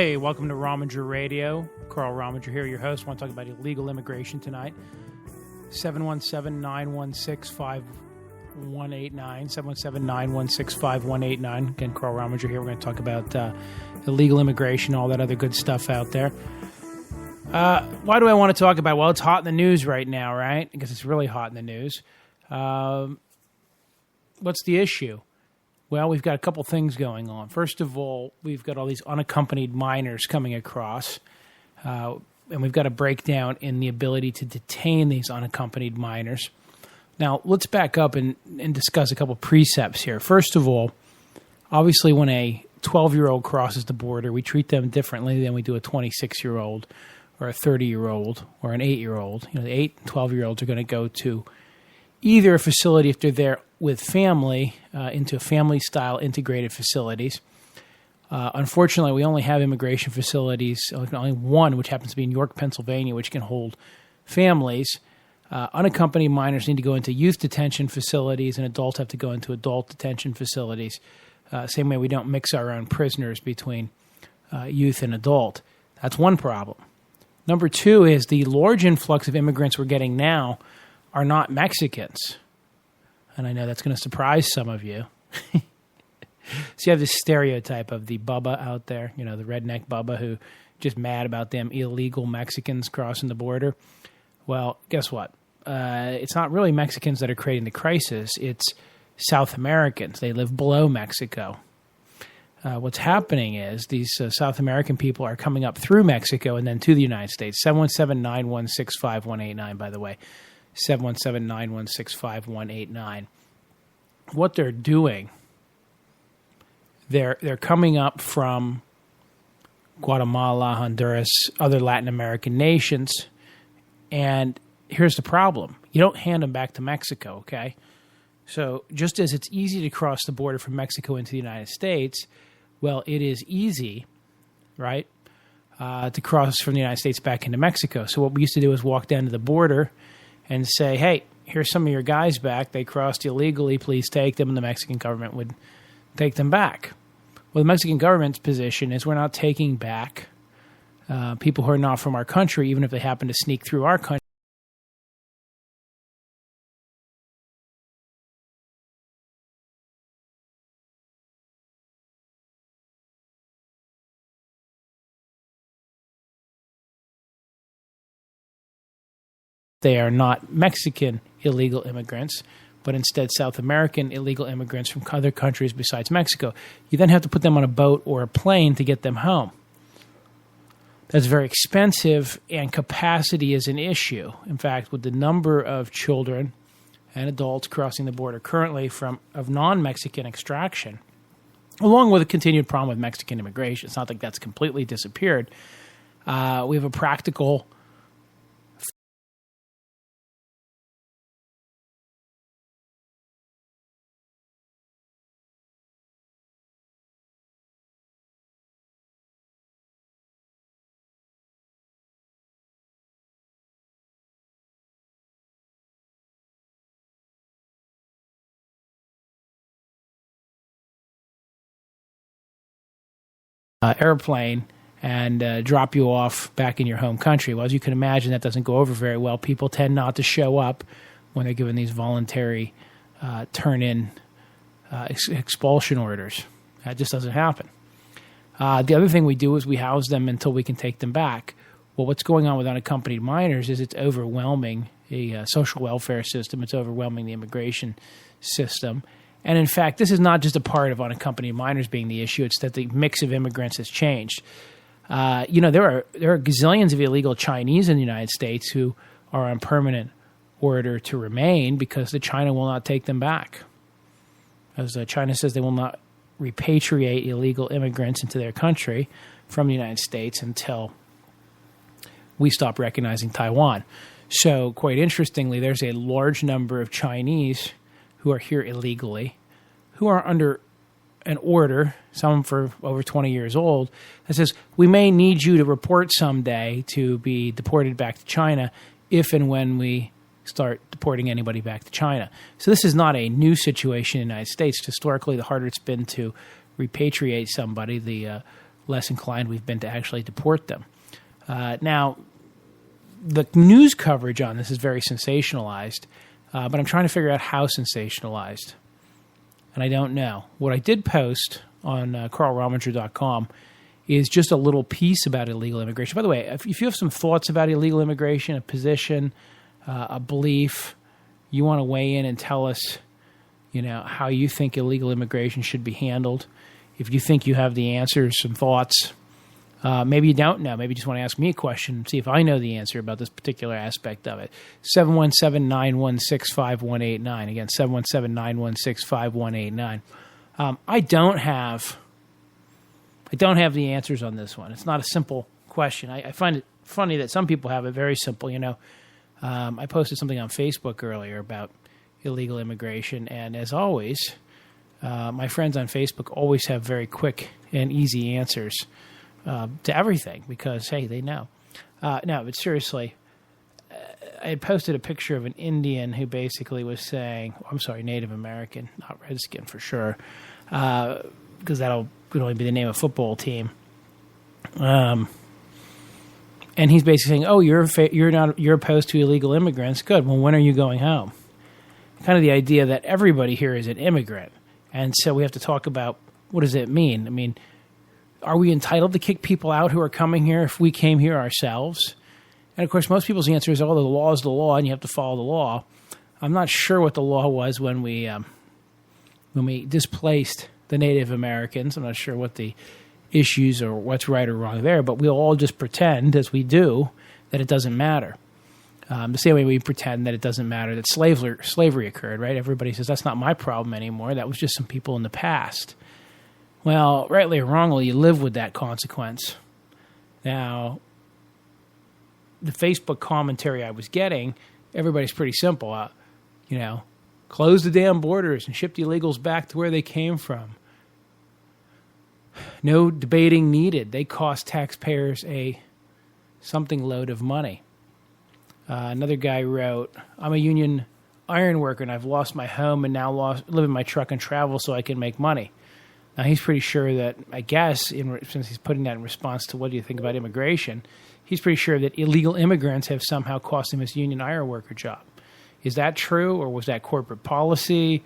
Hey, welcome to Rominger Radio. Carl Rominger here, your host. I want to talk about illegal immigration tonight. 717-916-5189. 717-916-5189. Again, Carl Rominger here. We're going to talk about illegal immigration, all that other good stuff out there. Why do I want to talk about it? Well, it's hot in the news right now, right? Because it's really hot in the news. What's the issue? Well, we've got a couple things going on. First of all, we've got all these unaccompanied minors coming across, and we've got a breakdown in the ability to detain these unaccompanied minors. Now, let's back up and discuss a couple precepts here. First of all, obviously when a 12-year-old crosses the border, we treat them differently than we do a 26-year-old or a 30-year-old or an 8-year-old. You know, the 8 and 12-year-olds are going to go to either a facility if they're there with family, into family-style integrated facilities. Unfortunately, we only have immigration facilities, only one, which happens to be in York, Pennsylvania, which can hold families. Unaccompanied minors need to go into youth detention facilities, and adults have to go into adult detention facilities. Same way we don't mix our own prisoners between youth and adult. That's one problem. Number two is the large influx of immigrants we're getting now are not Mexicans. And I know that's going to surprise some of you. So you have this stereotype of the Bubba out there, you know, the redneck Bubba who just mad about them illegal Mexicans crossing the border. Well, guess what? It's not really Mexicans that are creating the crisis. It's South Americans. They live below Mexico. What's happening is these South American people are coming up through Mexico and then to the United States. 717-916-5189, by the way. 717-916-5189. What they're doing, they're coming up from Guatemala, Honduras, other Latin American nations, and here's the problem. You don't hand them back to Mexico, okay? So just as it's easy to cross the border from Mexico into the United States, well, it is easy, right, to cross from the United States back into Mexico. So what we used to do is walk down to the border and say, hey, here's some of your guys back. They crossed illegally. Please take them. And the Mexican government would take them back. Well, the Mexican government's position is we're not taking back people who are not from our country, even if they happen to sneak through our country. They are not Mexican illegal immigrants, but instead South American illegal immigrants from other countries besides Mexico. You then have to put them on a boat or a plane to get them home. That's very expensive, and capacity is an issue. In fact, with the number of children and adults crossing the border currently of non-Mexican extraction, along with a continued problem with Mexican immigration, it's not like that's completely disappeared. We have a practical airplane and drop you off back in your home country. Well, as you can imagine, that doesn't go over very well. People tend not to show up when they're given these voluntary turn-in expulsion orders. That just doesn't happen. The other thing we do is we house them until we can take them back. Well, what's going on with unaccompanied minors is it's overwhelming the social welfare system. It's overwhelming the immigration system. And in fact, this is not just a part of unaccompanied minors being the issue. It's that the mix of immigrants has changed. There are gazillions of illegal Chinese in the United States who are on permanent order to remain because China will not take them back. As China says, they will not repatriate illegal immigrants into their country from the United States until we stop recognizing Taiwan. So, quite interestingly, there's a large number of Chinese who are here illegally, who are under an order, some for over 20 years old, that says, we may need you to report someday to be deported back to China if and when we start deporting anybody back to China. So this is not a new situation in the United States. Historically, the harder it's been to repatriate somebody, the less inclined we've been to actually deport them. Now, the news coverage on this is very sensationalized, but I'm trying to figure out how sensationalized. And I don't know. What I did post on carlrominger.com is just a little piece about illegal immigration. By the way, if you have some thoughts about illegal immigration, a position, a belief, you want to weigh in and tell us, how you think illegal immigration should be handled. If you think you have the answers, some thoughts, maybe you don't know. Maybe you just want to ask me a question and see if I know the answer about this particular aspect of it. 717-916-5189. Again, 717-916-5189. I don't have the answers on this one. It's not a simple question. I find it funny that some people have it very simple. I posted something on Facebook earlier about illegal immigration, and as always, my friends on Facebook always have very quick and easy answers to everything because, hey, they know. No, but seriously, I had posted a picture of an Indian who basically was saying, Native American, not Redskin for sure, because that'll only be the name of a football team. And he's basically saying, "Oh, you're opposed to illegal immigrants. Good. Well, when are you going home?" Kind of the idea that everybody here is an immigrant, and so we have to talk about what does it mean. I mean, are we entitled to kick people out who are coming here if we came here ourselves? And of course, most people's answer is, "Oh, the law is the law, and you have to follow the law." I'm not sure what the law was when we displaced the Native Americans. I'm not sure what the issues or what's right or wrong there, but we'll all just pretend, as we do, that it doesn't matter. The same way we pretend that it doesn't matter that slavery occurred, right? Everybody says, that's not my problem anymore. That was just some people in the past. Well, rightly or wrongly, you live with that consequence. Now, the Facebook commentary I was getting, everybody's pretty simple. Close the damn borders and ship the illegals back to where they came from. No debating needed. They cost taxpayers a something load of money. Another guy wrote, "I'm a union iron worker and I've lost my home and now live in my truck and travel so I can make money." Now he's pretty sure that, I guess, since he's putting that in response to what do you think about immigration, he's pretty sure that illegal immigrants have somehow cost him his union iron worker job. Is that true, or was that corporate policy?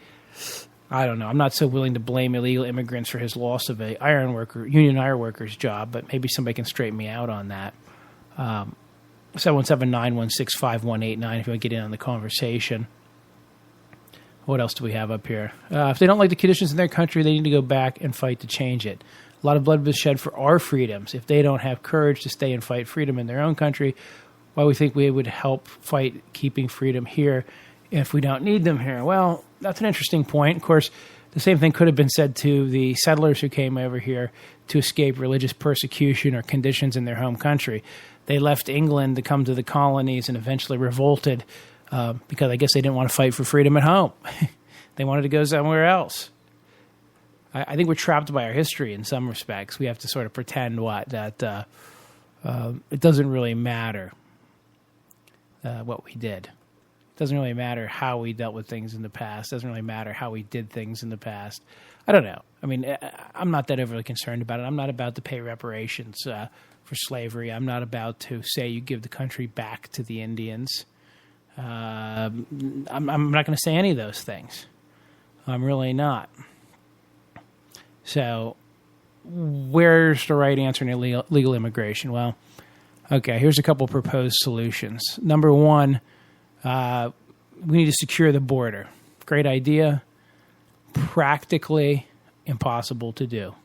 I don't know. I'm not so willing to blame illegal immigrants for his loss of a union iron worker's job, but maybe somebody can straighten me out on that. 717-916-5189 if you want to get in on the conversation. What else do we have up here? If they don't like the conditions in their country, they need to go back and fight to change it. A lot of blood was shed for our freedoms. If they don't have courage to stay and fight freedom in their own country, why we think we would help fight keeping freedom here if we don't need them here? Well, that's an interesting point. Of course, the same thing could have been said to the settlers who came over here to escape religious persecution or conditions in their home country. They left England to come to the colonies and eventually revolted because I guess they didn't want to fight for freedom at home. They wanted to go somewhere else. I think we're trapped by our history in some respects. We have to sort of pretend that it doesn't really matter what we did. It doesn't really matter how we dealt with things in the past. It doesn't really matter how we did things in the past. I don't know. I mean, I'm not that overly concerned about it. I'm not about to pay reparations for slavery. I'm not about to say you give the country back to the Indians. I'm not going to say any of those things. I'm really not. So where's the right answer in illegal immigration? Well, okay, here's a couple proposed solutions. Number one, we need to secure the border. Great idea. Practically impossible to do.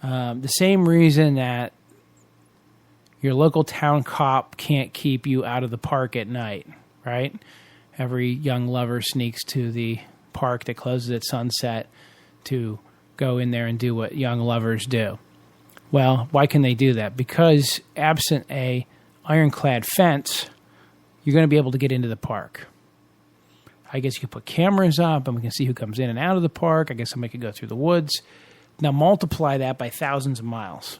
The same reason that your local town cop can't keep you out of the park at night, right? Every young lover sneaks to the park that closes at sunset to go in there and do what young lovers do. Well, why can they do that? Because absent a ironclad fence, you're going to be able to get into the park. I guess you could put cameras up and we can see who comes in and out of the park. I guess somebody could go through the woods. Now multiply that by thousands of miles.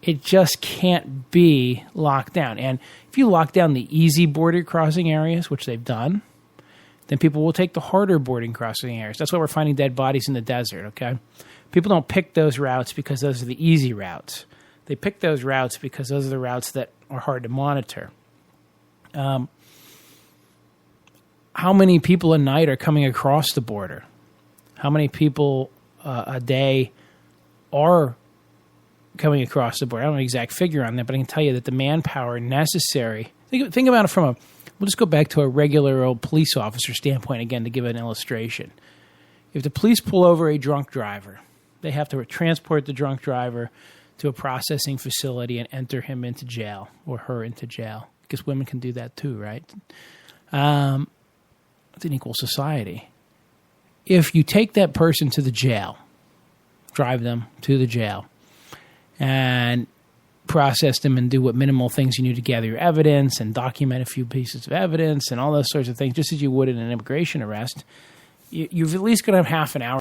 It just can't be locked down. And if you lock down the easy border crossing areas, which they've done, then people will take the harder border crossing areas. That's why we're finding dead bodies in the desert, okay? People don't pick those routes because those are the easy routes. They pick those routes because those are the routes that are hard to monitor. How many people a night are coming across the border? How many people a day are coming across the border? I don't know the exact figure on that, but I can tell you that the manpower necessary. Think about it we'll just go back to a regular old police officer standpoint again to give an illustration. If the police pull over a drunk driver, they have to transport the drunk driver to a processing facility and enter him into jail or her into jail. Because women can do that too, right? It's an equal society. If you take that person to the jail, drive them to the jail, and process them and do what minimal things you need to gather your evidence and document a few pieces of evidence and all those sorts of things, just as you would in an immigration arrest, you've at least going to have half an hour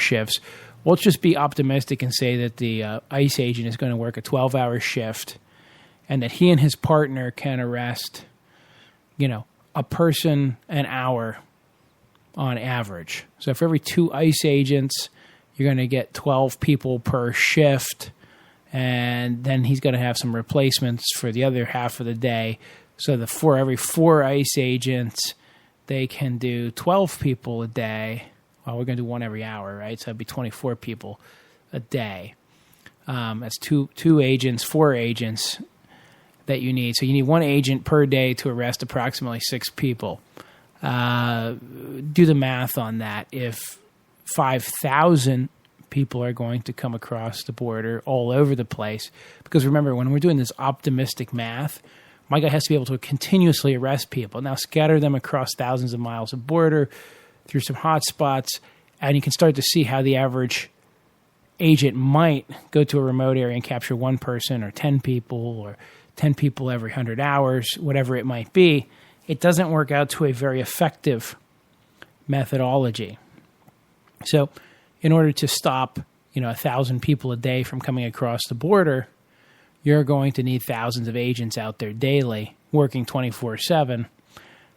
shifts. Let's just be optimistic and say that the ICE agent is going to work a 12-hour shift and that he and his partner can arrest, a person an hour on average. So for every 2 ICE agents, you're going to get 12 people per shift, and then he's going to have some replacements for the other half of the day. So for every 4 ICE agents, they can do 12 people a day. Well, we're going to do 1 every hour, right? So that'd be 24 people a day. That's two agents, 4 agents that you need. So you need 1 agent per day to arrest approximately 6 people. Do the math on that. If 5,000 people are going to come across the border all over the place, because remember, when we're doing this optimistic math, my guy has to be able to continuously arrest people. Now scatter them across thousands of miles of border through some hot spots, and you can start to see how the average agent might go to a remote area and capture 1 person or 10 people or 10 people every 100 hours, whatever it might be. It doesn't work out to a very effective methodology. So in order to stop 1,000 people a day from coming across the border, you're going to need thousands of agents out there daily working 24/7,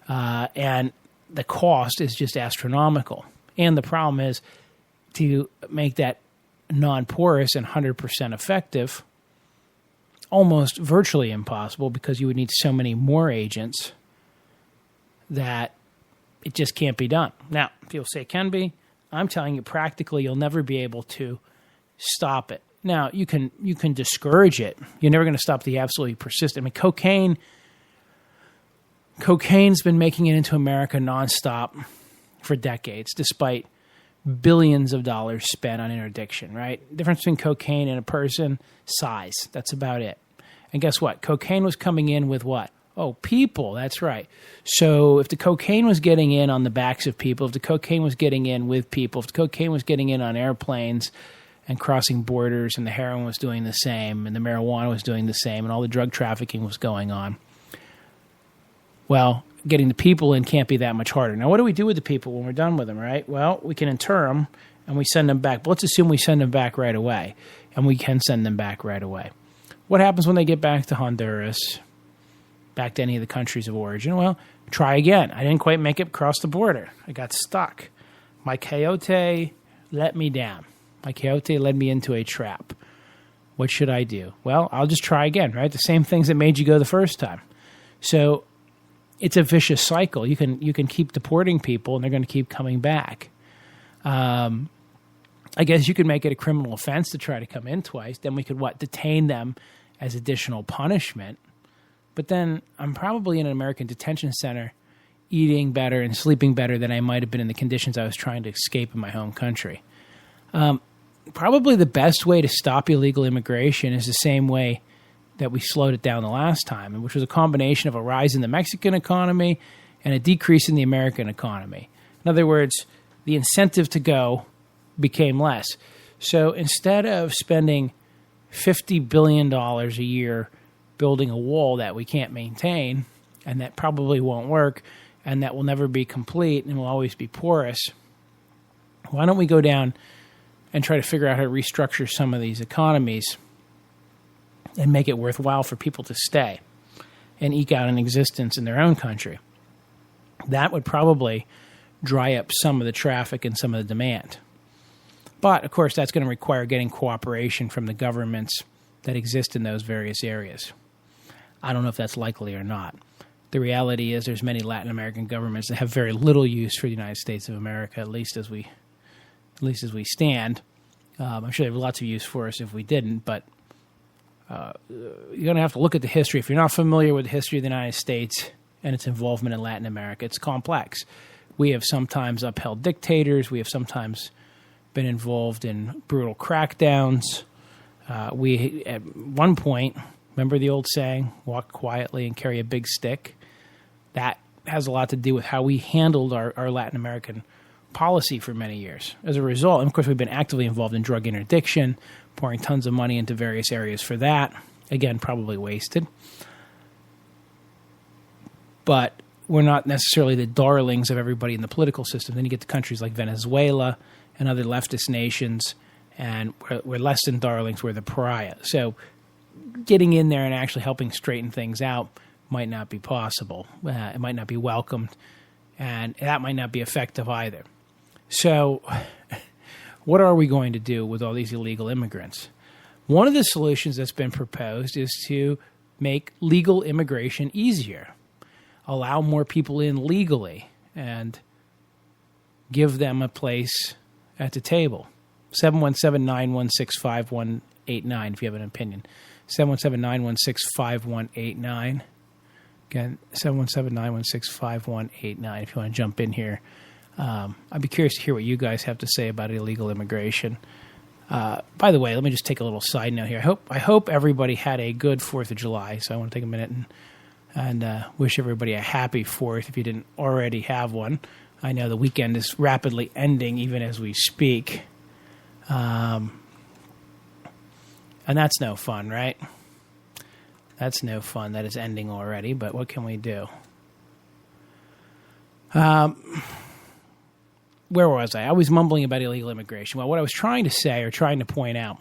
and the cost is just astronomical. And the problem is to make that non-porous and 100% effective, almost virtually impossible, because you would need so many more agents that it just can't be done. Now, people say it can be. I'm telling you, practically, you'll never be able to stop it. Now, you can discourage it. You're never going to stop the absolutely persistent. I mean, cocaine's been making it into America nonstop for decades, despite billions of dollars spent on interdiction, right? The difference between cocaine and a person, size. That's about it. And guess what? Cocaine was coming in with what? Oh, people. That's right. So if the cocaine was getting in on the backs of people, if the cocaine was getting in with people, if the cocaine was getting in on airplanes and crossing borders, and the heroin was doing the same, and the marijuana was doing the same, and all the drug trafficking was going on, well, getting the people in can't be that much harder. Now, what do we do with the people when we're done with them, right? Well, we can inter them, and we send them back. But let's assume we send them back right away, and we can send them back right away. What happens when they get back to Honduras, back to any of the countries of origin? Well, try again. I didn't quite make it across the border. I got stuck. My coyote let me down. My coyote led me into a trap. What should I do? Well, I'll just try again, right? The same things that made you go the first time. So it's a vicious cycle. You can keep deporting people, and they're going to keep coming back. I guess you could make it a criminal offense to try to come in twice. Then we could, detain them as additional punishment. But then I'm probably in an American detention center eating better and sleeping better than I might have been in the conditions I was trying to escape in my home country. Probably the best way to stop illegal immigration is the same way that we slowed it down the last time, which was a combination of a rise in the Mexican economy and a decrease in the American economy. In other words, the incentive to go became less. So instead of spending $50 billion a year building a wall that we can't maintain and that probably won't work and that will never be complete and will always be porous, why don't we go down and try to figure out how to restructure some of these economies and make it worthwhile for people to stay? and eke out an existence in their own country. That would probably dry up some of the traffic and some of the demand. But, of course, that's going to require getting cooperation from the governments that exist in those various areas. I don't know if that's likely or not. The reality is there's many Latin American governments that have very little use for the United States of America, at least as we stand. I'm sure they have lots of use for us if we didn't, but you're going to have to look at the history. If you're not familiar with the history of the United States and its involvement in Latin America, it's complex. We have sometimes upheld dictators. We have sometimes been involved in brutal crackdowns. We, at one point, remember the old saying, walk quietly and carry a big stick? That has a lot to do with how we handled our Latin American policy for many years. As a result, and of course, we've been actively involved in drug interdiction, pouring tons of money into various areas for that. Again, probably wasted. But we're not necessarily the darlings of everybody in the political system. Then you get to countries like Venezuela and other leftist nations, and we're less than darlings, we're the pariah. So getting in there and actually helping straighten things out might not be possible. It might not be welcomed, and that might not be effective either. So what are we going to do with all these illegal immigrants? One of the solutions that's been proposed is to make legal immigration easier, allow more people in legally, and give them a place at the table. 717-916-5189 if you have an opinion. 717-916-5189. Again, 717-916-5189 if you want to jump in here. I'd be curious to hear what you guys have to say about illegal immigration. By the way, let me just take a little side note here. I hope everybody had a good 4th of July, so I want to take a minute and wish everybody a happy 4th if you didn't already have one. I know the weekend is rapidly ending even as we speak. And that's no fun, right? That's no fun. That is ending already, but what can we do? Where was I? I was mumbling about illegal immigration. Well, what I was trying to say or trying to point out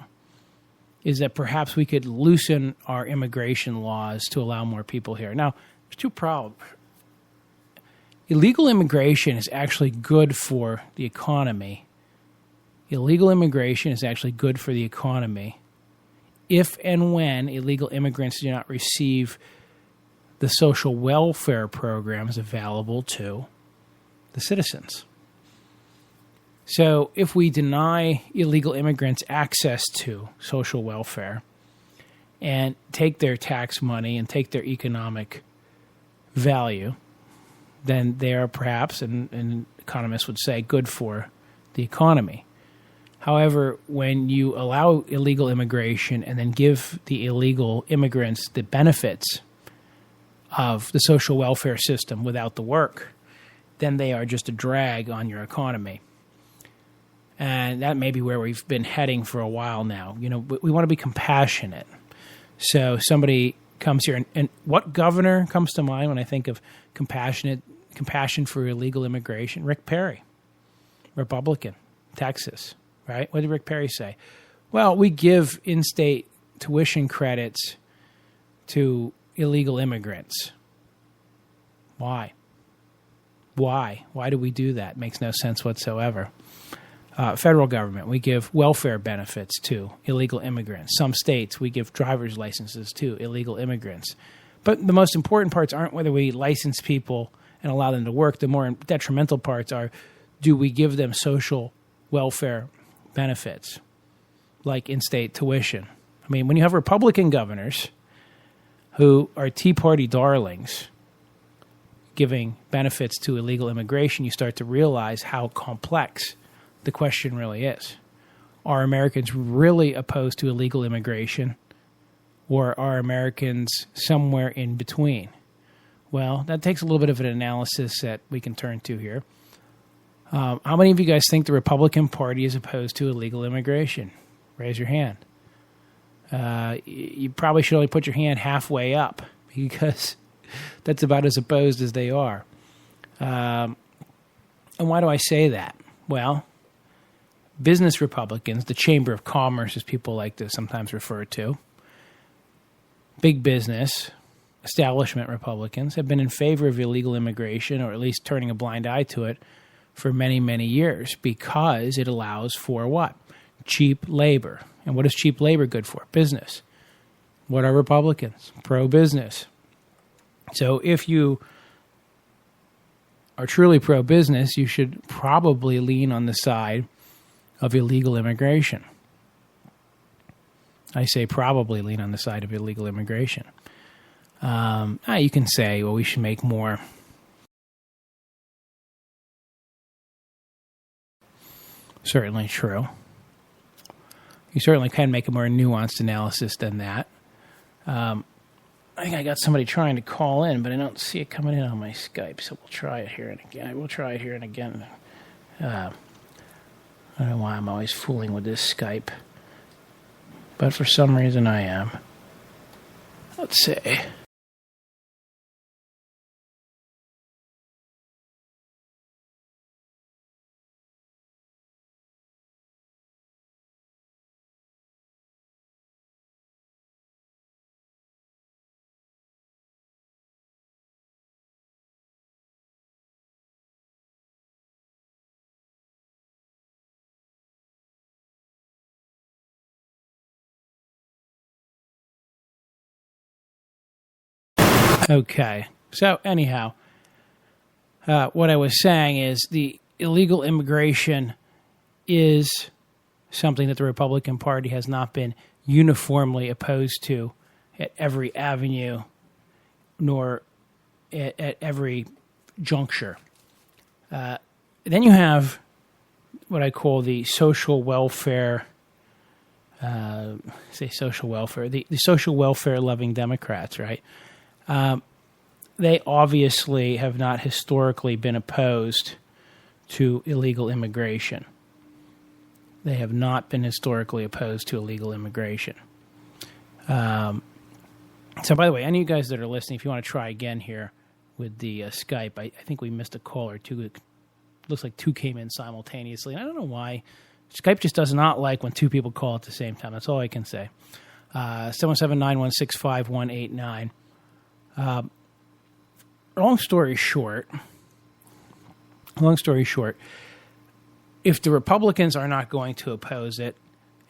is that perhaps we could loosen our immigration laws to allow more people here. Now, there's two problems. Illegal immigration is actually good for the economy. Illegal immigration is actually good for the economy if and when illegal immigrants do not receive the social welfare programs available to the citizens. So if we deny illegal immigrants access to social welfare and take their tax money and take their economic value, then they are perhaps, and economists would say, good for the economy. However, when you allow illegal immigration and then give the illegal immigrants the benefits of the social welfare system without the work, then they are just a drag on your economy. And that may be where we've been heading for a while now. You know, we want to be compassionate. So somebody comes here, and what governor comes to mind when I think of compassion for illegal immigration? Rick Perry, Republican, Texas, right? What did Rick Perry say? Well, we give in-state tuition credits to illegal immigrants. Why? Why do we do that? Makes no sense whatsoever. Federal government, we give welfare benefits to illegal immigrants. Some states, we give driver's licenses to illegal immigrants. But the most important parts aren't whether we license people and allow them to work. The more detrimental parts are, do we give them social welfare benefits, like in-state tuition? I mean, when you have Republican governors who are Tea Party darlings giving benefits to illegal immigration, you start to realize how complex the question really is. Are Americans really opposed to illegal immigration, or are Americans somewhere in between? Well, that takes a little bit of an analysis that we can turn to here. How many of you guys think the Republican Party is opposed to illegal immigration? Raise your hand. You probably should only put your hand halfway up, because that's about as opposed as they are. And why do I say that? Well, business Republicans, the Chamber of Commerce, as people like to sometimes refer to, big business, establishment Republicans have been in favor of illegal immigration, or at least turning a blind eye to it, for many, many years, because it allows for what? Cheap labor. And what is cheap labor good for? Business. What are Republicans? Pro-business. So if you are truly pro-business, you should probably lean on the side of illegal immigration. I say probably lean on the side of illegal immigration. You can say, well, we should make more. Certainly true. You certainly can make a more nuanced analysis than that. I think I got somebody trying to call in, but I don't see it coming in on my Skype, so we'll try it here and again. We'll try it here and again. I don't know why I'm always fooling with this Skype, but for some reason I am. Let's see. Okay. So anyhow, what I was saying is the illegal immigration is something that the Republican Party has not been uniformly opposed to at every avenue, nor at every juncture. Then you have what I call the social welfare, the social welfare loving Democrats, right? They obviously have not historically been opposed to illegal immigration. They have not been historically opposed to illegal immigration. So, by the way, any of you guys that are listening, if you want to try again here with the Skype, I think we missed a call or two. It looks like two came in simultaneously. I don't know why. Skype just does not like when two people call at the same time. That's all I can say. 717-916-5189. Long story short, if the Republicans are not going to oppose it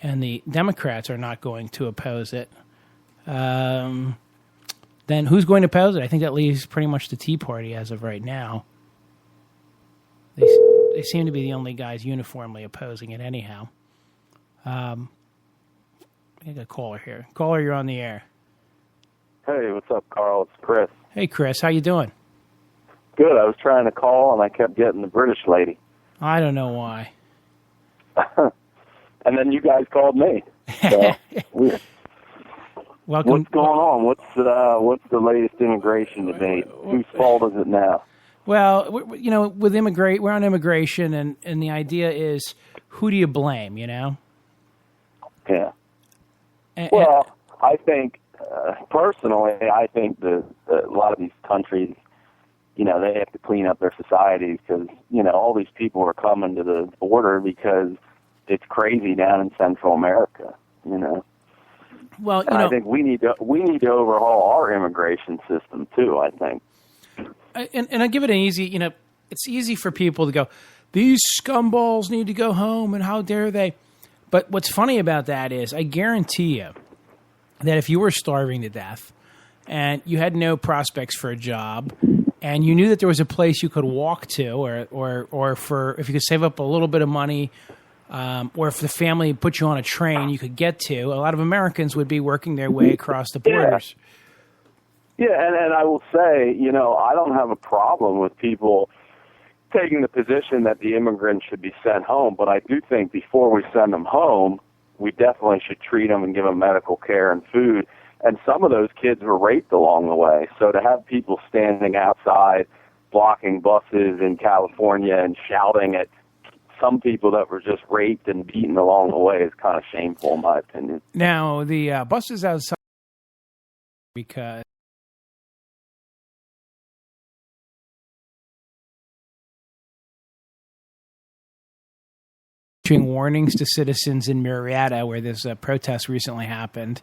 and the Democrats are not going to oppose it, then who's going to oppose it? I think that leaves pretty much the Tea Party as of right now. They seem to be the only guys uniformly opposing it anyhow. I got a caller here. Caller, you're on the air. Hey, what's up, Carl? It's Chris. Hey, Chris. How you doing? Good. I was trying to call, and I kept getting the British lady. I don't know why. And then you guys called me. So, weird. Welcome. What's going on? What's the latest immigration debate? Whose fault is it now? Well, with we're on immigration, and the idea is, who do you blame, Yeah. I think, personally, I think that a lot of these countries, they have to clean up their societies because, all these people are coming to the border because it's crazy down in Central America, Well, I think we need to overhaul our immigration system too, I think. And I give it an easy, it's easy for people to go, these scumballs need to go home and how dare they? But what's funny about that is I guarantee you that if you were starving to death and you had no prospects for a job and you knew that there was a place you could walk to or for if you could save up a little bit of money or if the family put you on a train you could get to, a lot of Americans would be working their way across the borders. Yeah, and I will say, I don't have a problem with people taking the position that the immigrants should be sent home, but I do think before we send them home, we definitely should treat them and give them medical care and food. And some of those kids were raped along the way. So to have people standing outside blocking buses in California and shouting at some people that were just raped and beaten along the way is kind of shameful, in my opinion. Now, the buses outside because warnings to citizens in Murrieta, where this protest recently happened,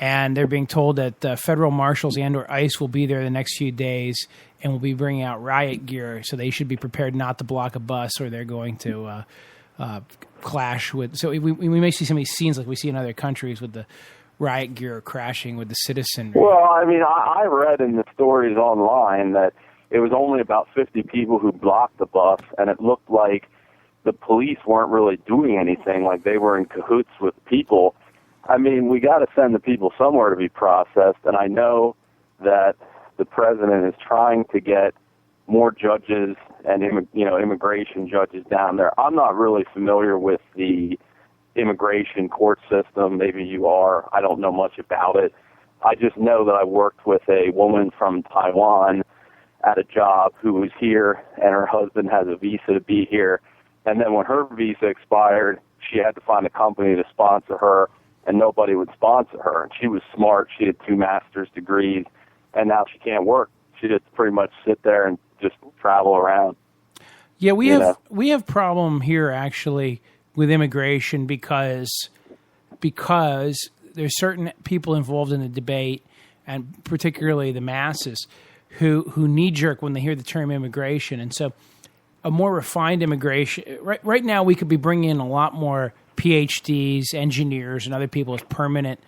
and they're being told that federal marshals and/or ICE will be there the next few days and will be bringing out riot gear, so they should be prepared not to block a bus, or they're going to clash with. So we may see some of these scenes like we see in other countries with the riot gear crashing with the citizenry. Well, I mean, I read in the stories online that it was only about 50 people who blocked the bus, and it looked like the police weren't really doing anything, like they were in cahoots with people. I mean, we got to send the people somewhere to be processed, and I know that the president is trying to get more judges and immigration judges down there. I'm not really familiar with the immigration court system. Maybe you are. I don't know much about it. I just know that I worked with a woman from Taiwan at a job who was here, and her husband has a visa to be here. And then when her visa expired, she had to find a company to sponsor her, and nobody would sponsor her. And she was smart. She had 2 master's degrees, and now she can't work. She just pretty much sit there and just travel around. Yeah, we have problem here actually with immigration because there's certain people involved in the debate, and particularly the masses, who knee-jerk when they hear the term immigration. And so a more refined immigration, right now we could be bringing in a lot more PhDs, engineers, and other people as permanent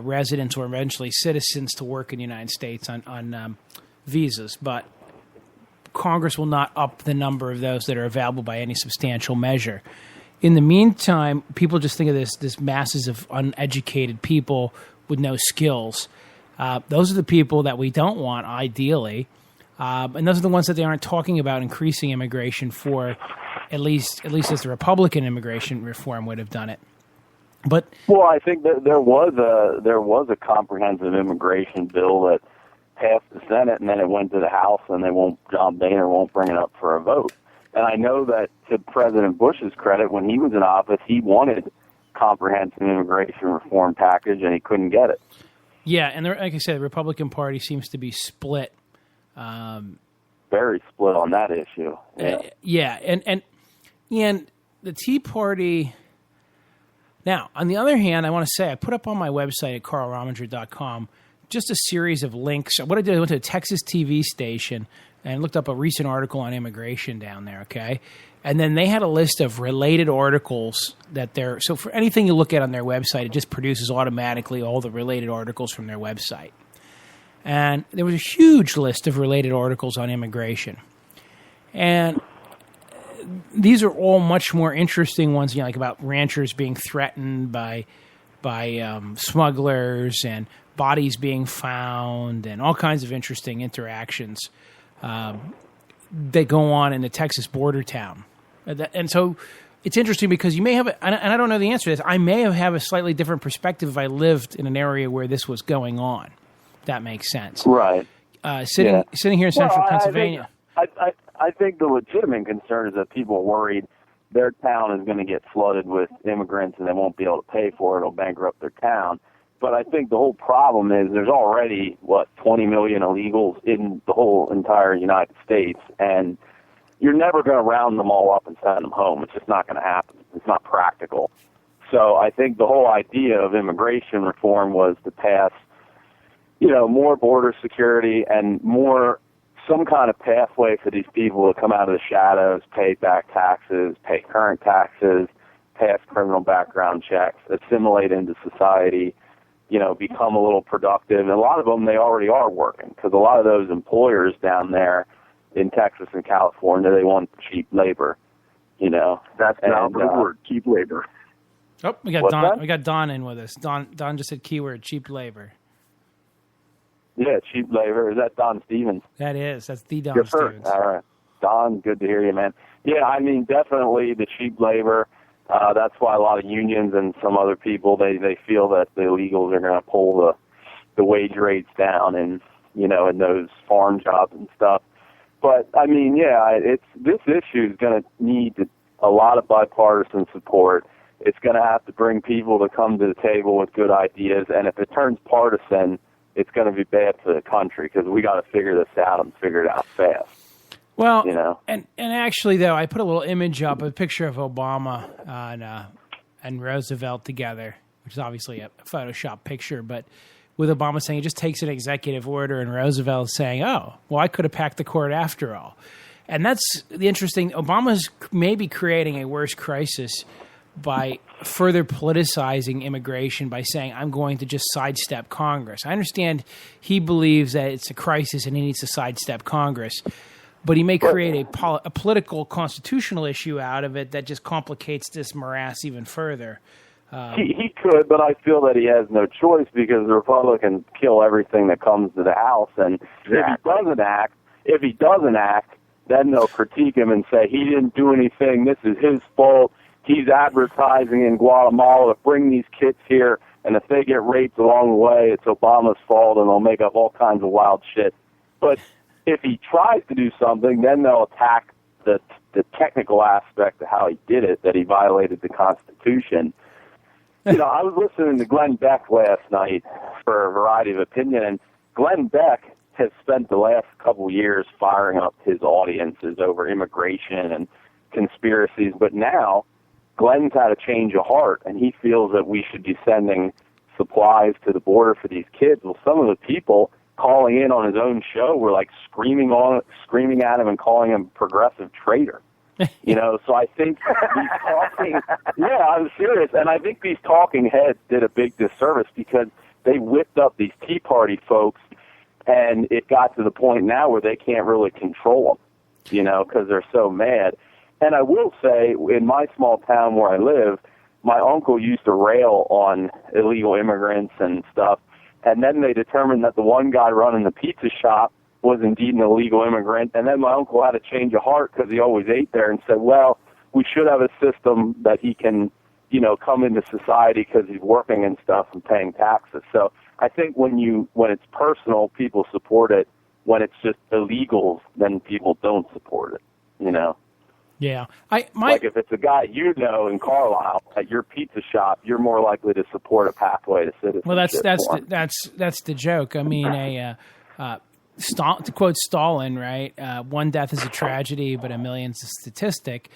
residents or eventually citizens to work in the United States on visas. But Congress will not up the number of those that are available by any substantial measure. In the meantime, people just think of this masses of uneducated people with no skills. Those are the people that we don't want, ideally. And those are the ones that they aren't talking about increasing immigration for, at least as the Republican immigration reform would have done it. But I think that there was a comprehensive immigration bill that passed the Senate, and then it went to the House, and John Boehner won't bring it up for a vote. And I know that, to President Bush's credit, when he was in office, he wanted comprehensive immigration reform package, and he couldn't get it. Yeah, and like I said, the Republican Party seems to be split. Very split on that issue. Yeah, and the Tea Party. Now, on the other hand, I want to say I put up on my website at carlrominger.com just a series of links. What I did, I went to a Texas TV station and looked up a recent article on immigration down there, okay? And then they had a list of related articles so for anything you look at on their website, it just produces automatically all the related articles from their website. And there was a huge list of related articles on immigration. And these are all much more interesting ones, like about ranchers being threatened by smugglers and bodies being found and all kinds of interesting interactions that go on in the Texas border town. And so it's interesting because you may have, and I don't know the answer to this, I may have a slightly different perspective if I lived in an area where this was going on. If that makes sense. Right. Sitting here in central Pennsylvania. I think the legitimate concern is that people are worried their town is going to get flooded with immigrants and they won't be able to pay for it. It'll bankrupt their town. But I think the whole problem is there's already, 20 million illegals in the whole entire United States, and you're never going to round them all up and send them home. It's just not going to happen. It's not practical. So I think the whole idea of immigration reform was to pass, more border security and some kind of pathway for these people to come out of the shadows, pay back taxes, pay current taxes, pass criminal background checks, assimilate into society, become a little productive. And a lot of them, they already are working, because a lot of those employers down there in Texas and California, they want cheap labor, That's now the word, cheap labor. Oh, we got Don. That? We got Don in with us. Don just said keyword, cheap labor. Yeah, cheap labor. Is that Don Stevens? That is. That's the Don Stevens. All right. Don, good to hear you, man. Yeah, I mean, definitely the cheap labor. That's why a lot of unions and some other people, they feel that the illegals are going to pull the wage rates down and, in those farm jobs and stuff. But, I mean, this issue is going to need a lot of bipartisan support. It's going to have to bring people to come to the table with good ideas. And if it turns partisan, it's going to be bad for the country, because we got to figure this out and figure it out fast. Well, and actually, though, I put a little image up, a picture of Obama and Roosevelt together which is obviously a Photoshop picture, but with Obama saying it just takes an executive order and Roosevelt saying, oh, well, I could have packed the court after all. And that's the interesting. Obama's maybe creating a worse crisis by further politicizing immigration by saying, I'm going to just sidestep Congress. I understand he believes that it's a crisis and he needs to sidestep Congress, but he may create a political constitutional issue out of it that just complicates this morass even further. He could, but I feel that he has no choice because the Republicans kill everything that comes to the House, and if he doesn't act, then they'll critique him and say he didn't do anything. This is his fault. He's advertising in Guatemala to bring these kids here, and if they get raped along the way, it's Obama's fault, and they'll make up all kinds of wild shit. But if he tries to do something, then they'll attack the technical aspect of how he did it, that he violated the Constitution. You know, I was listening to Glenn Beck last night for a variety of opinion, and Glenn Beck has spent the last couple of years firing up his audiences over immigration and conspiracies, but now Glenn's had a change of heart, and he feels that we should be sending supplies to the border for these kids. Well, some of the people calling in on his own show were like screaming at him and calling him progressive traitor. You know, so I think these talking, yeah, I'm serious, and I think these talking heads did a big disservice because they whipped up these Tea Party folks, and it got to the point now where they can't really control them, you know, because they're so mad. And I will say, in my small town where I live, my uncle used to rail on illegal immigrants and stuff, and then they determined that the one guy running the pizza shop was indeed an illegal immigrant, and then my uncle had a change of heart because he always ate there and said, well, we should have a system that he can, you know, come into society because he's working and stuff and paying taxes. So I think when it's personal, people support it. When it's just illegals, then people don't support it, you know? Yeah. Like if it's a guy you know in Carlisle at your pizza shop, you're more likely to support a pathway to citizenship. Well, that's the joke. I mean, to quote Stalin, right? One death is a tragedy, but a million's a statistic,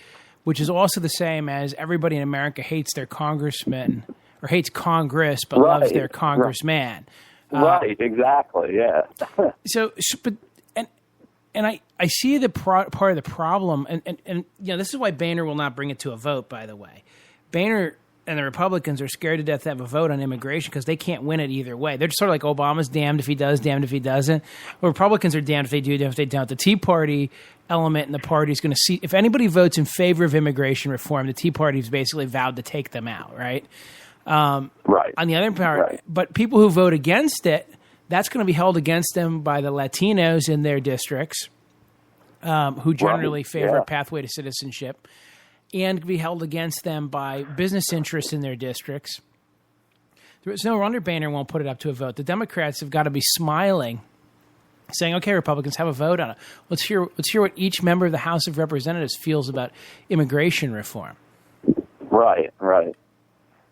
which is also the same as everybody in America hates their congressman or hates Congress, but loves their congressman. Right, exactly, yeah. And I see the part of the problem, and you know, this is why Boehner will not bring it to a vote, by the way. Boehner and the Republicans are scared to death to have a vote on immigration because they can't win it either way. They're just sort of like Obama's damned if he does, damned if he doesn't. Well, Republicans are damned if they do, damned if they don't. The Tea Party element in the party is going to see, if anybody votes in favor of immigration reform, the Tea Party has basically vowed to take them out, right? Right. On the other part, but people who vote against it, that's going to be held against them by the Latinos in their districts, who generally favor a pathway to citizenship, and be held against them by business interests in their districts. There's no wonder Boehner won't put it up to a vote. The Democrats have got to be smiling, saying, okay, Republicans, have a vote on it. Let's hear what each member of the House of Representatives feels about immigration reform. Right.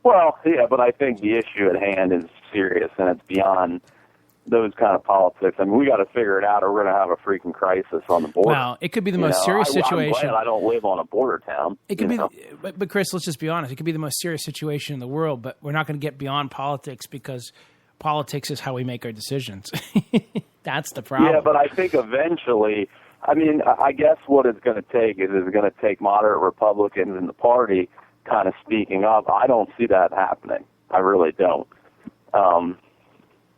Well, yeah, but I think the issue at hand is serious, and it's beyond those kind of politics. I mean, we got to figure it out, or we're going to have a freaking crisis on the border. Well, it could be the most serious situation. I'm glad I don't live on a border town. It could be, but Chris, let's just be honest. It could be the most serious situation in the world, but we're not going to get beyond politics because politics is how we make our decisions. That's the problem. Yeah, but I think eventually, I mean, I guess what it's going to take is it's going to take moderate Republicans in the party kind of speaking up. I don't see that happening. I really don't.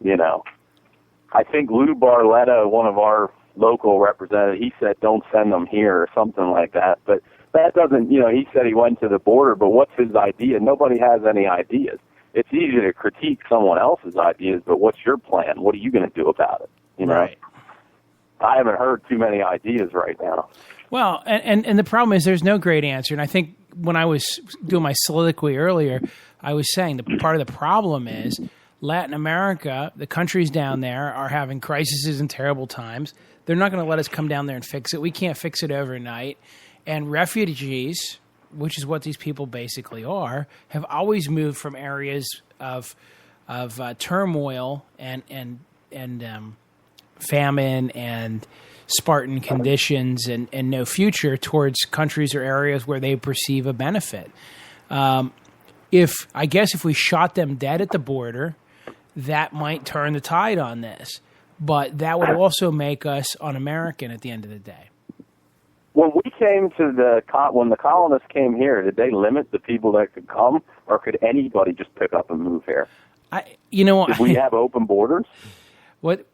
You know, I think Lou Barletta, one of our local representatives, he said, don't send them here or something like that. But that doesn't, you know, he said he went to the border, but what's his idea? Nobody has any ideas. It's easy to critique someone else's ideas, but what's your plan? What are you going to do about it? You know? Right. I haven't heard too many ideas right now. Well, and the problem is there's no great answer. And I think when I was doing my soliloquy earlier, I was saying the part of the problem is Latin America, the countries down there are having crises and terrible times. They're not going to let us come down there and fix it. We can't fix it overnight. And refugees, which is what these people basically are, have always moved from areas of turmoil and famine and Spartan conditions and no future towards countries or areas where they perceive a benefit. if we shot them dead at the border, that might turn the tide on this. But that would also make us un-American at the end of the day. When we came to when the colonists came here, did they limit the people that could come, or could anybody just pick up and move here? Did we have open borders? When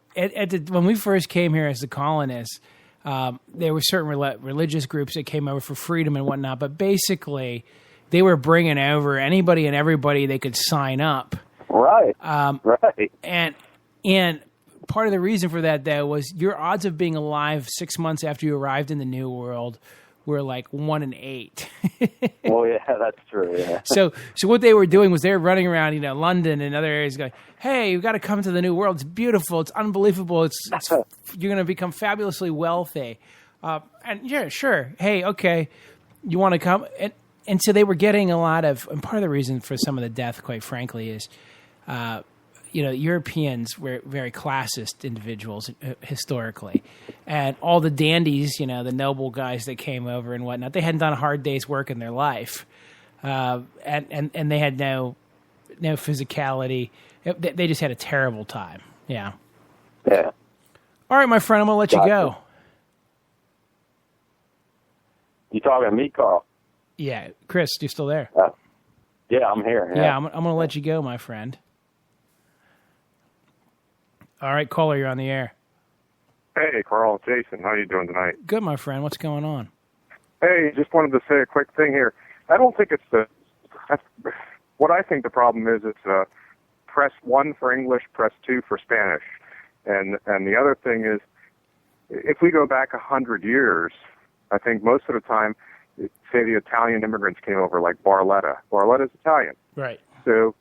we first came here as the colonists, there were certain religious groups that came over for freedom and whatnot, but basically they were bringing over anybody and everybody they could sign up. Right. Right. And part of the reason for that, though, was your odds of being alive 6 months after you arrived in the New World were like 1 in 8. Well, yeah, that's true. Yeah. So what they were doing was they were running around, London and other areas, going, "Hey, you've got to come to the New World. It's beautiful. It's unbelievable. You're going to become fabulously wealthy." And yeah, sure. Hey, okay, you want to come? And so they were getting a lot of, and part of the reason for some of the death, quite frankly, is, Europeans were very classist individuals historically. And all the dandies, the noble guys that came over and whatnot, they hadn't done a hard day's work in their life. And they had no physicality. They just had a terrible time. Yeah. Yeah. All right, my friend, I'm going to let you go. You talking to me, Carl? Yeah. Chris, you still there? Yeah, I'm here. Yeah, I'm going to let you go, my friend. All right, caller, you're on the air. Hey, Carl, Jason, how you doing tonight? Good, my friend. What's going on? Hey, just wanted to say a quick thing here. I don't think it's what I think the problem is, it's press 1 for English, press 2 for Spanish. And the other thing is, if we go back 100 years, I think most of the time, say the Italian immigrants came over, like Barletta. Barletta's Italian. Right. So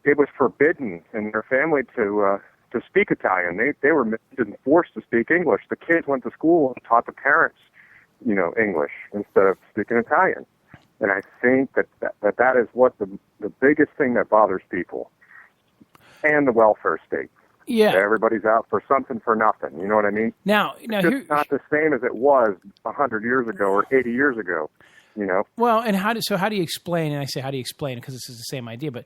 it was forbidden in their family to speak Italian. They were forced to speak English. The kids went to school and taught the parents, English instead of speaking Italian. And I think that is what the biggest thing that bothers people, and the welfare state. Yeah, everybody's out for something for nothing. You know what I mean? Now it's not the same as it was 100 years ago or 80 years ago. Well, and how do you explain? And I say, how do you explain it? Because this is the same idea. But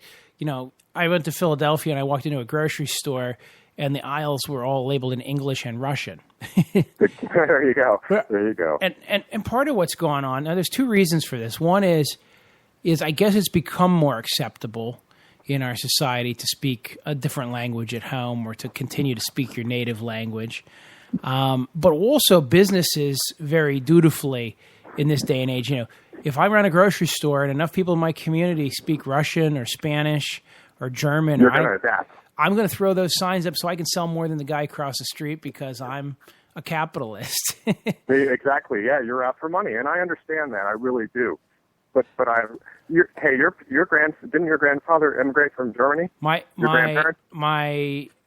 I went to Philadelphia and I walked into a grocery store, and the aisles were all labeled in English and Russian. There you go. There you go. And part of what's going on now, there's two reasons for this. One is I guess it's become more acceptable in our society to speak a different language at home, or to continue to speak your native language. But also businesses very dutifully in this day and age, if I run a grocery store and enough people in my community speak Russian or Spanish or German, you're going to adapt. I'm going to throw those signs up so I can sell more than the guy across the street because I'm a capitalist. Exactly. Yeah, you're out for money, and I understand that. I really do. But didn't your grandfather immigrate from Germany? My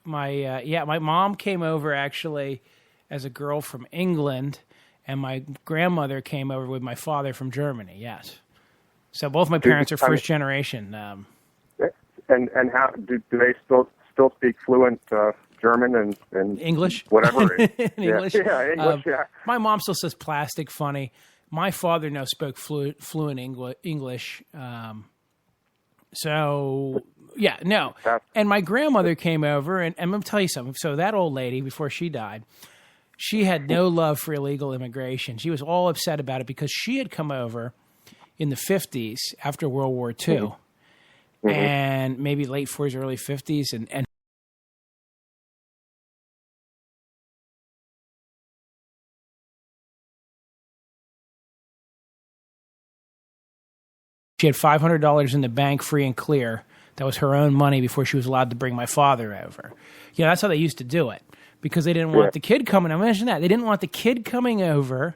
mom came over actually as a girl from England, and my grandmother came over with my father from Germany. Yes, so both my parents are first generation. And how do they still speak fluent German and English? Whatever. English. Yeah, English. Yeah. My mom still says plastic funny. My father now spoke fluent English. And my grandmother came over, and I'm going to tell you something. So that old lady, before she died, she had no love for illegal immigration. She was all upset about it because she had come over in the 50s after World War II, mm-hmm. and maybe late 40s, early 50s, and she had $500 in the bank free and clear. That was her own money before she was allowed to bring my father over. That's how they used to do it, because they didn't want the kid coming. I mentioned that. They didn't want the kid coming over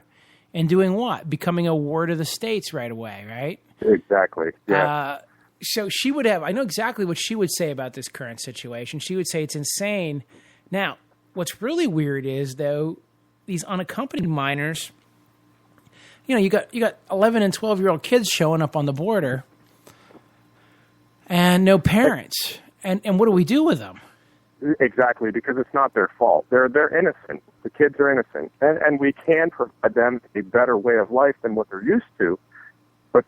and doing what? Becoming a ward of the states right away, right? Exactly. Yeah. So she would have, I know exactly what she would say about this current situation. She would say it's insane. Now, what's really weird is, though, these unaccompanied minors, you got 11 and 12-year-old kids showing up on the border and no parents. And what do we do with them? Exactly, because it's not their fault. They're innocent. The kids are innocent. And we can provide them a better way of life than what they're used to. But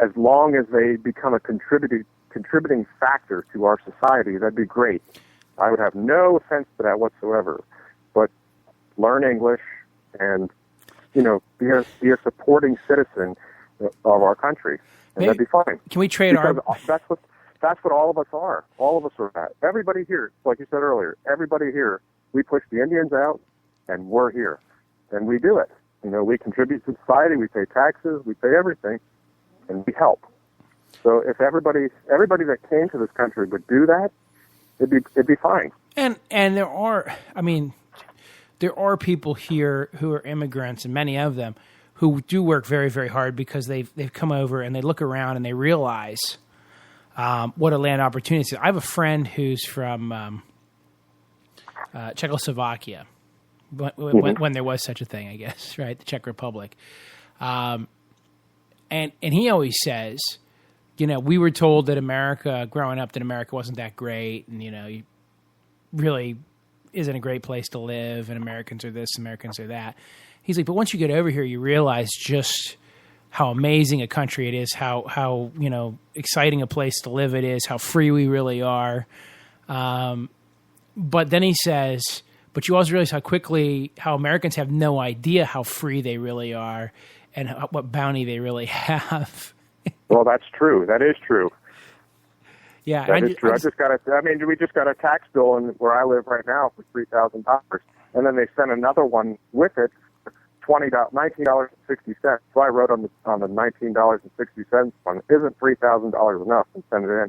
as long as they become a contributing factor to our society, that'd be great. I would have no offense to that whatsoever. But learn English and, be a supporting citizen of our country, and that'd be fine. Can we trade That's what all of us are. All of us are that. Everybody here, like you said earlier, everybody here, we push the Indians out, and we're here. And we do it. We contribute to society, we pay taxes, we pay everything, and we help. So if everybody that came to this country would do that, it'd be fine. And there are people here who are immigrants, and many of them, who do work very, very hard because they've come over and they look around and they realize what a land opportunity is. I have a friend who's from Czechoslovakia, when there was such a thing, I guess, right? The Czech Republic. And he always says, we were told that growing up, that America wasn't that great, and, really isn't a great place to live, and Americans are this, Americans are that. He's like, but once you get over here, you realize just how amazing a country it is, how exciting a place to live it is, how free we really are. But then he says, but you also realize how Americans have no idea how free they really are and what bounty they really have. Well, that's true. That is true. Yeah, that is true. We just got a tax bill where I live right now for $3,000, and then they sent another one with it, $19.60. So I wrote on the $19.60 one, isn't $3,000 enough, and send it in.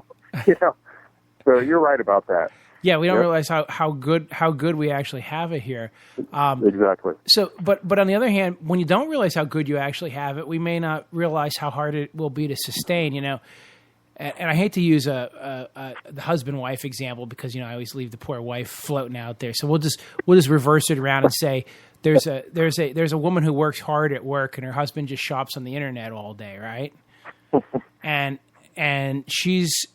So you're right about that. Yeah, we don't realize how good we actually have it here. Exactly. So, but on the other hand, when you don't realize how good you actually have it, we may not realize how hard it will be to sustain. And I hate to use the husband-wife example because I always leave the poor wife floating out there. So we'll just reverse it around and say there's a woman who works hard at work and her husband just shops on the internet all day, right? and she's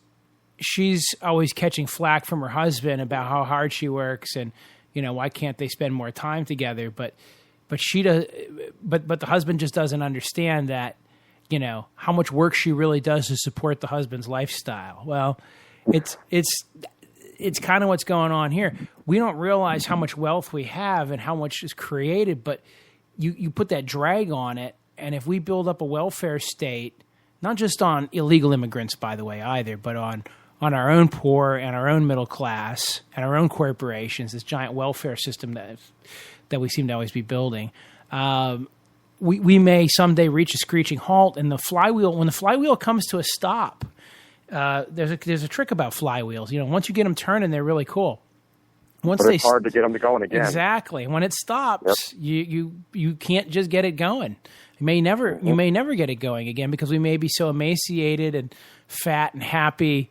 always catching flack from her husband about how hard she works and why can't they spend more time together? But she does. But the husband just doesn't understand that. How much work she really does to support the husband's lifestyle. Well, it's kind of what's going on here. We don't realize how much wealth we have and how much is created, but you put that drag on it. And if we build up a welfare state, not just on illegal immigrants, by the way, either, but on our own poor and our own middle class and our own corporations, this giant welfare system that we seem to always be building, we may someday reach a screeching halt, and when the flywheel comes to a stop, there's a trick about flywheels. Once you get them turning, they're really cool. But it's hard to get them to going again. Exactly. When it stops, you can't just get it going. You may never get it going again because we may be so emaciated and fat and happy,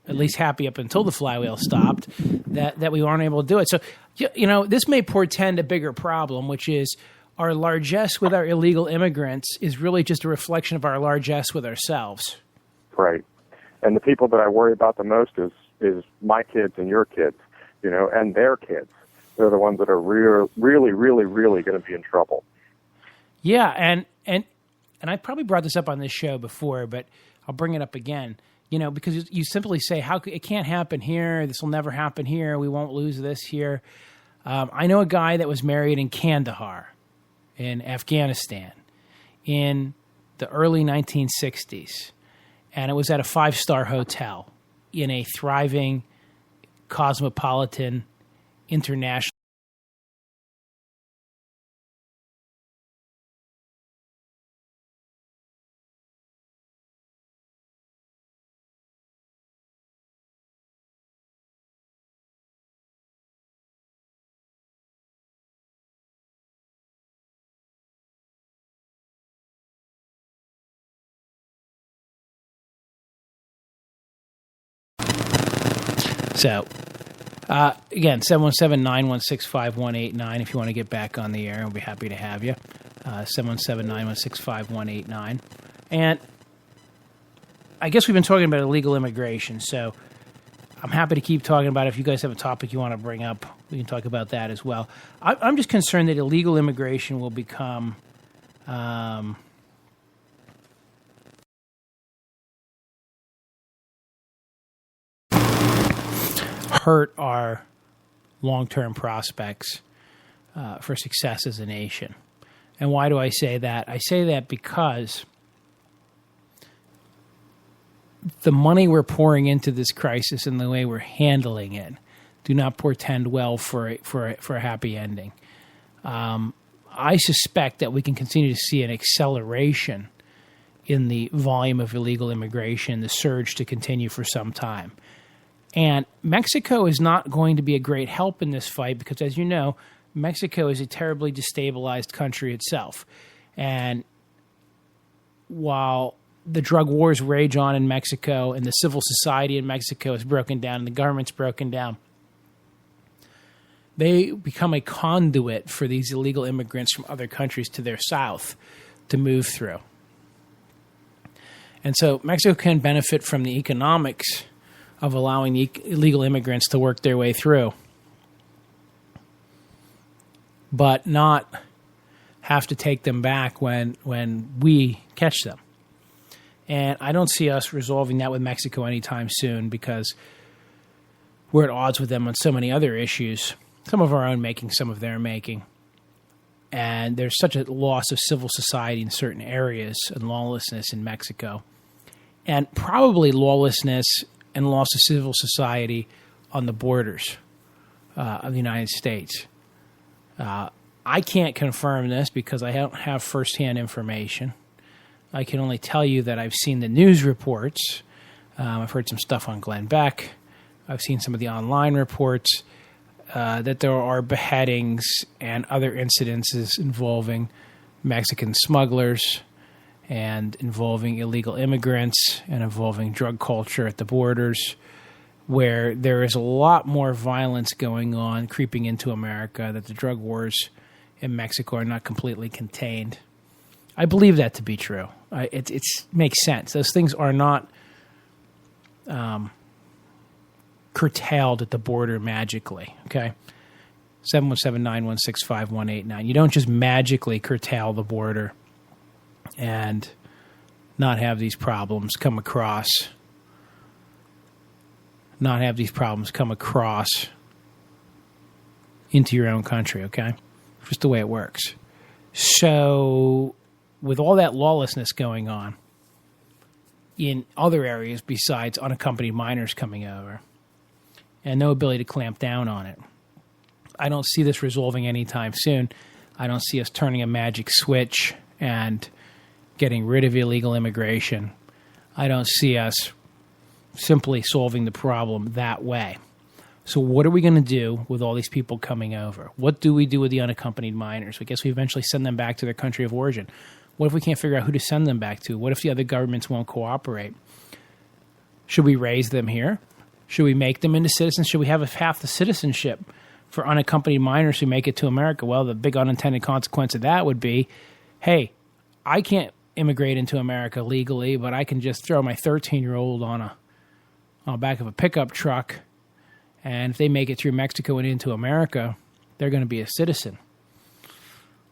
at least happy up until the flywheel stopped, that we aren't able to do it. So, this may portend a bigger problem, which is our largesse with our illegal immigrants is really just a reflection of our largesse with ourselves. Right. And the people that I worry about the most is my kids and your kids, and their kids. They're the ones that are really, really, really going to be in trouble. Yeah, and I probably brought this up on this show before, but I'll bring it up again. Because you simply say, it can't happen here. This will never happen here. We won't lose this here. I know a guy that was married in Kandahar in Afghanistan in the early 1960s. And it was at a 5-star hotel in a thriving, cosmopolitan, international. So, again, 717-916-5189 if you want to get back on the air. I'll be happy to have you. 717-916-5189. And I guess we've been talking about illegal immigration, so I'm happy to keep talking about it. If you guys have a topic you want to bring up, we can talk about that as well. I'm just concerned that illegal immigration will become hurt our long-term prospects for success as a nation. And why do I say that? I say that because the money we're pouring into this crisis and the way we're handling it do not portend well for a happy ending. I suspect that we can continue to see an acceleration in the volume of illegal immigration, the surge to continue for some time. And Mexico is not going to be a great help in this fight because, as you know, Mexico is a terribly destabilized country itself. And while the drug wars rage on in Mexico and the civil society in Mexico is broken down and the government's broken down, they become a conduit for these illegal immigrants from other countries to their south to move through. And so Mexico can benefit from the economics of allowing the illegal immigrants to work their way through, but not have to take them back when we catch them. And I don't see us resolving that with Mexico anytime soon because we're at odds with them on so many other issues, some of our own making, some of their making. And there's such a loss of civil society in certain areas and lawlessness in Mexico. And probably lawlessness and loss of civil society on the borders of the United States. I can't confirm this because I don't have firsthand information. I can only tell you that I've seen the news reports. I've heard some stuff on Glenn Beck. I've seen some of the online reports that there are beheadings and other incidences involving Mexican smugglers and involving illegal immigrants and involving drug culture at the borders, where there is a lot more violence going on, creeping into America, that the drug wars in Mexico are not completely contained. I believe that to be true. It makes sense. Those things are not curtailed at the border magically, okay? 717-916-5189. You don't just magically curtail the border and not have these problems come across. Not have these problems come across into your own country, okay? Just the way it works. So, with all that lawlessness going on in other areas besides unaccompanied minors coming over and no ability to clamp down on it, I don't see this resolving anytime soon. I don't see us turning a magic switch and getting rid of illegal immigration. I don't see us simply solving the problem that way. So what are we going to do with all these people coming over? What do we do with the unaccompanied minors? I guess we eventually send them back to their country of origin. What if we can't figure out who to send them back to? What if the other governments won't cooperate? Should we raise them here? Should we make them into citizens? Should we have half the citizenship for unaccompanied minors who make it to America? Well, the big unintended consequence of that would be, hey, I can't immigrate into America legally, but I can just throw my 13-year-old on the back of a pickup truck, and if they make it through Mexico and into America, they're going to be a citizen.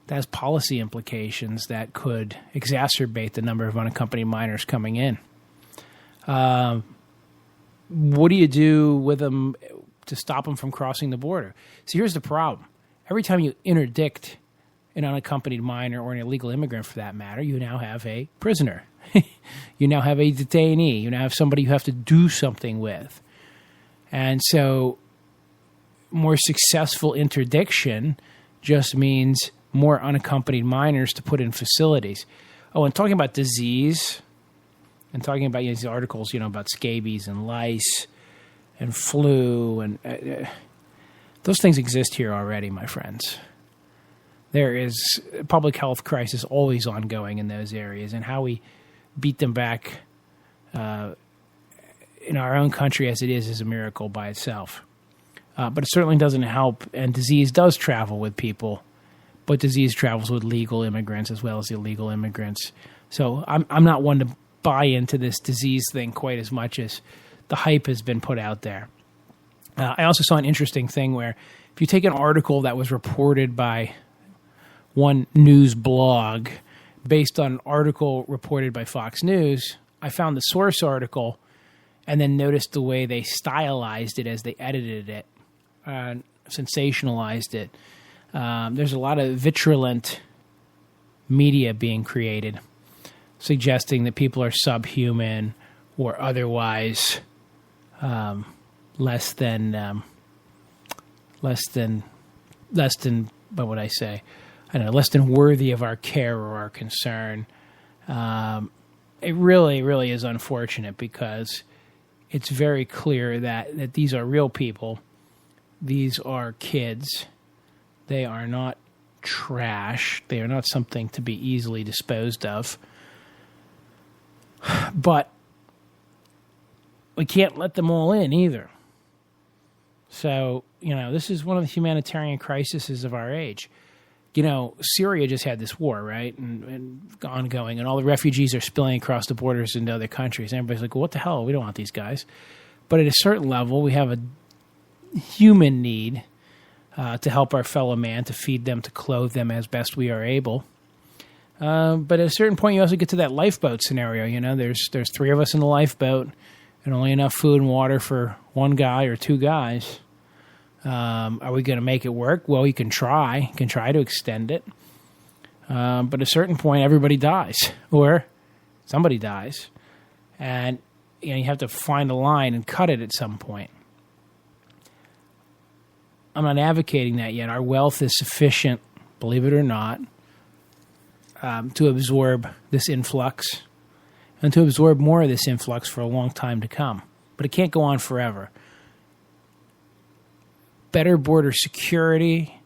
That has policy implications that could exacerbate the number of unaccompanied minors coming in. What do you do with them to stop them from crossing the border? So here's the problem. Every time you interdict an unaccompanied minor or an illegal immigrant for that matter, you now have a prisoner. You now have a detainee. You now have somebody you have to do something with. And so more successful interdiction just means more unaccompanied minors to put in facilities. Oh, and talking about disease and talking about these articles, about scabies and lice and flu, and those things exist here already, my friends. There is a public health crisis always ongoing in those areas, and how we beat them back in our own country as it is a miracle by itself. But it certainly doesn't help, and disease does travel with people, but disease travels with legal immigrants as well as illegal immigrants. So I'm not one to buy into this disease thing quite as much as the hype has been put out there. I also saw an interesting thing where if you take an article that was reported by one news blog based on an article reported by Fox News, I found the source article, and then notice the way they stylized it as they edited it, sensationalized it. There's a lot of virulent media being created, suggesting that people are subhuman or otherwise less than what would I say? I don't know, less than worthy of our care or our concern. It really, really is unfortunate because it's very clear that these are real people. These are kids. They are not trash. They are not something to be easily disposed of. But we can't let them all in either. So, this is one of the humanitarian crises of our age. Syria just had this war, right? And ongoing, and all the refugees are spilling across the borders into other countries. And everybody's like, well, what the hell? We don't want these guys. But at a certain level, we have a human need to help our fellow man, to feed them, to clothe them as best we are able. But at a certain point, you also get to that lifeboat scenario. There's 3 of us in the lifeboat and only enough food and water for 1 guy or 2 guys. Are we going to make it work? Well, you can try. You can try to extend it. But at a certain point, everybody dies or somebody dies. And you have to find a line and cut it at some point. I'm not advocating that yet. Our wealth is sufficient, believe it or not, to absorb this influx and to absorb more of this influx for a long time to come. But it can't go on forever. Better border security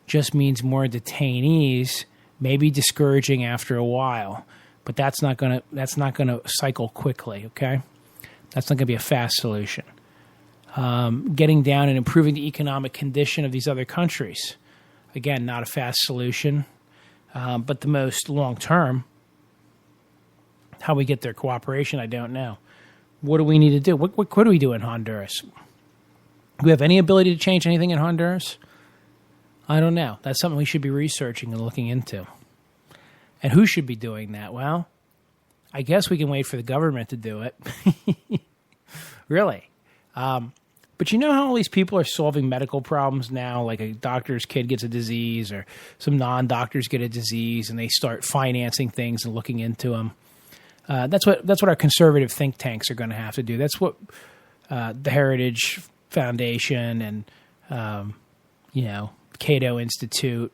just means more detainees, maybe discouraging after a while, but that's not going to cycle quickly, okay? That's not going to be a fast solution. Getting down and improving the economic condition of these other countries, again, not a fast solution, but the most long-term. How we get their cooperation, I don't know. What do we need to do? What do we do in Honduras? Do we have any ability to change anything in Honduras? I don't know. That's something we should be researching and looking into. And who should be doing that? Well, I guess we can wait for the government to do it. Really. But you know how all these people are solving medical problems now? Like a doctor's kid gets a disease or some non-doctors get a disease and they start financing things and looking into them. That's what our conservative think tanks are going to have to do. That's what the Heritage Foundation and, Cato Institute,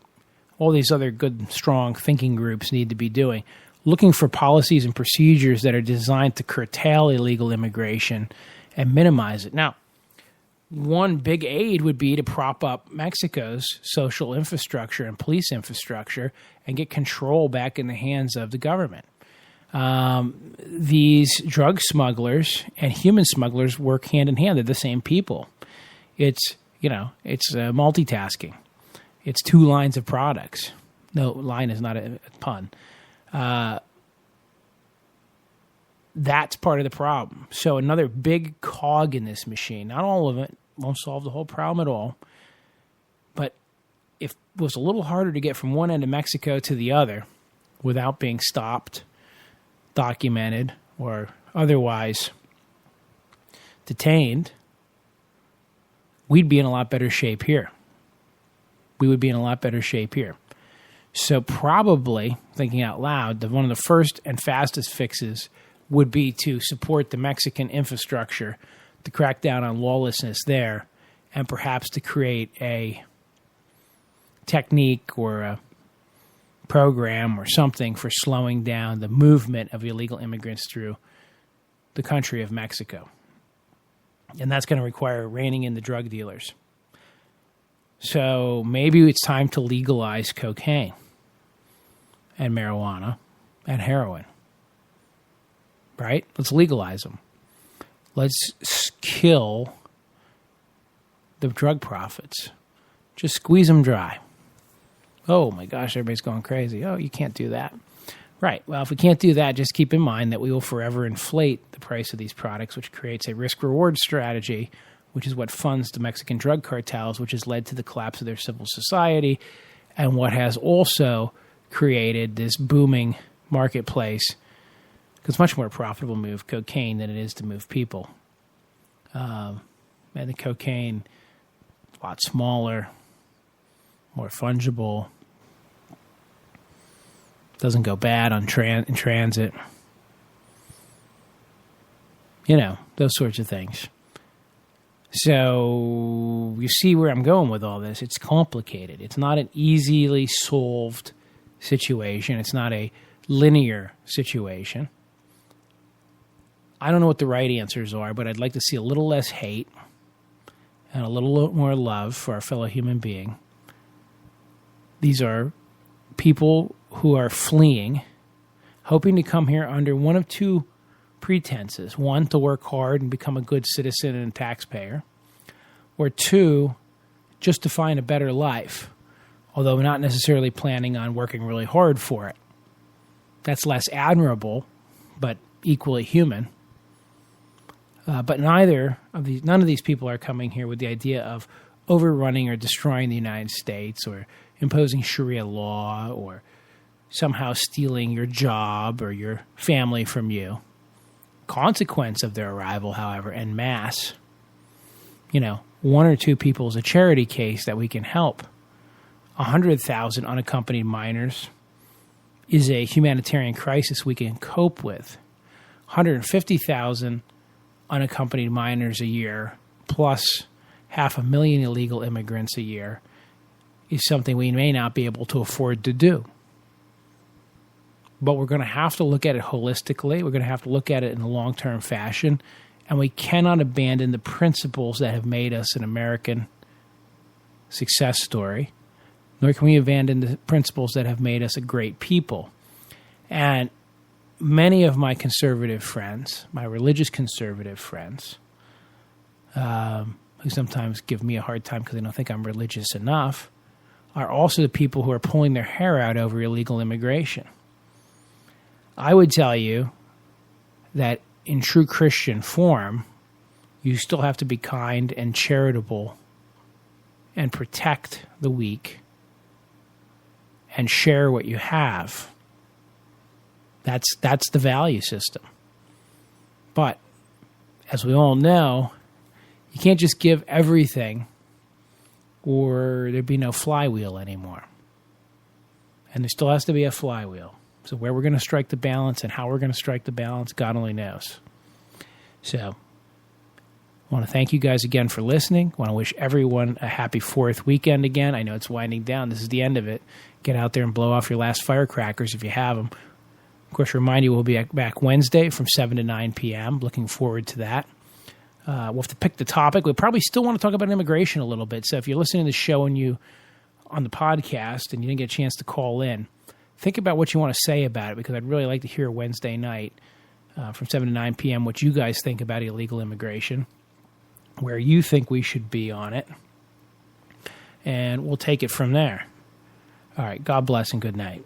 all these other good, strong thinking groups need to be doing. Looking for policies and procedures that are designed to curtail illegal immigration and minimize it. Now, one big aid would be to prop up Mexico's social infrastructure and police infrastructure and get control back in the hands of the government. These drug smugglers and human smugglers work hand in hand. They're the same people. It's multitasking. It's 2 lines of products. No, line is not a pun. That's part of the problem. So another big cog in this machine. Not all of it. Won't solve the whole problem at all. But if it was a little harder to get from one end of Mexico to the other without being stopped, documented, or otherwise detained, we'd be in a lot better shape here. We would be in a lot better shape here. So probably, thinking out loud, one of the first and fastest fixes would be to support the Mexican infrastructure, to crack down on lawlessness there, and perhaps to create a technique or a program or something for slowing down the movement of illegal immigrants through the country of Mexico. And that's going to require reining in the drug dealers. So maybe it's time to legalize cocaine and marijuana and heroin. Right? Let's legalize them. Let's kill the drug profits. Just squeeze them dry. Oh my gosh, everybody's going crazy. Oh, you can't do that. Right. Well, if we can't do that, just keep in mind that we will forever inflate the price of these products, which creates a risk-reward strategy, which is what funds the Mexican drug cartels, which has led to the collapse of their civil society, and what has also created this booming marketplace. Because it's much more profitable to move cocaine than it is to move people. And the cocaine, a lot smaller, more fungible, doesn't go bad on in transit. You know, those sorts of things. So you see where I'm going with all this. It's complicated. It's not an easily solved situation. It's not a linear situation. I don't know what the right answers are, but I'd like to see a little less hate and a little more love for our fellow human being. These are people who are fleeing, hoping to come here under one of two pretenses. One, to work hard and become a good citizen and taxpayer. Or two, just to find a better life, although not necessarily planning on working really hard for it. That's less admirable, but equally human. But none of these people are coming here with the idea of overrunning or destroying the United States or imposing Sharia law or somehow stealing your job or your family from you. Consequence of their arrival, however, en masse, one or two people is a charity case that we can help. 100,000 unaccompanied minors is a humanitarian crisis we can cope with. 150,000 unaccompanied minors a year, plus 500,000 illegal immigrants a year, is something we may not be able to afford to do. But we're going to have to look at it holistically. We're going to have to look at it in a long-term fashion. And we cannot abandon the principles that have made us an American success story, nor can we abandon the principles that have made us a great people. And many of my conservative friends, my religious conservative friends, who sometimes give me a hard time because they don't think I'm religious enough, are also the people who are pulling their hair out over illegal immigration. I would tell you that in true Christian form, you still have to be kind and charitable and protect the weak and share what you have. That's the value system. But as we all know, you can't just give everything or there'd be no flywheel anymore. And there still has to be a flywheel. So where we're going to strike the balance and how we're going to strike the balance, God only knows. So I want to thank you guys again for listening. I want to wish everyone a happy 4th weekend again. I know it's winding down. This is the end of it. Get out there and blow off your last firecrackers if you have them. Of course, remind you we'll be back Wednesday from 7 to 9 p.m. Looking forward to that. We'll have to pick the topic. We probably still want to talk about immigration a little bit. So if you're listening to the show and you on the podcast and you didn't get a chance to call in, think about what you want to say about it, because I'd really like to hear Wednesday night from 7 to 9 p.m. what you guys think about illegal immigration, where you think we should be on it, and we'll take it from there. All right, God bless and good night.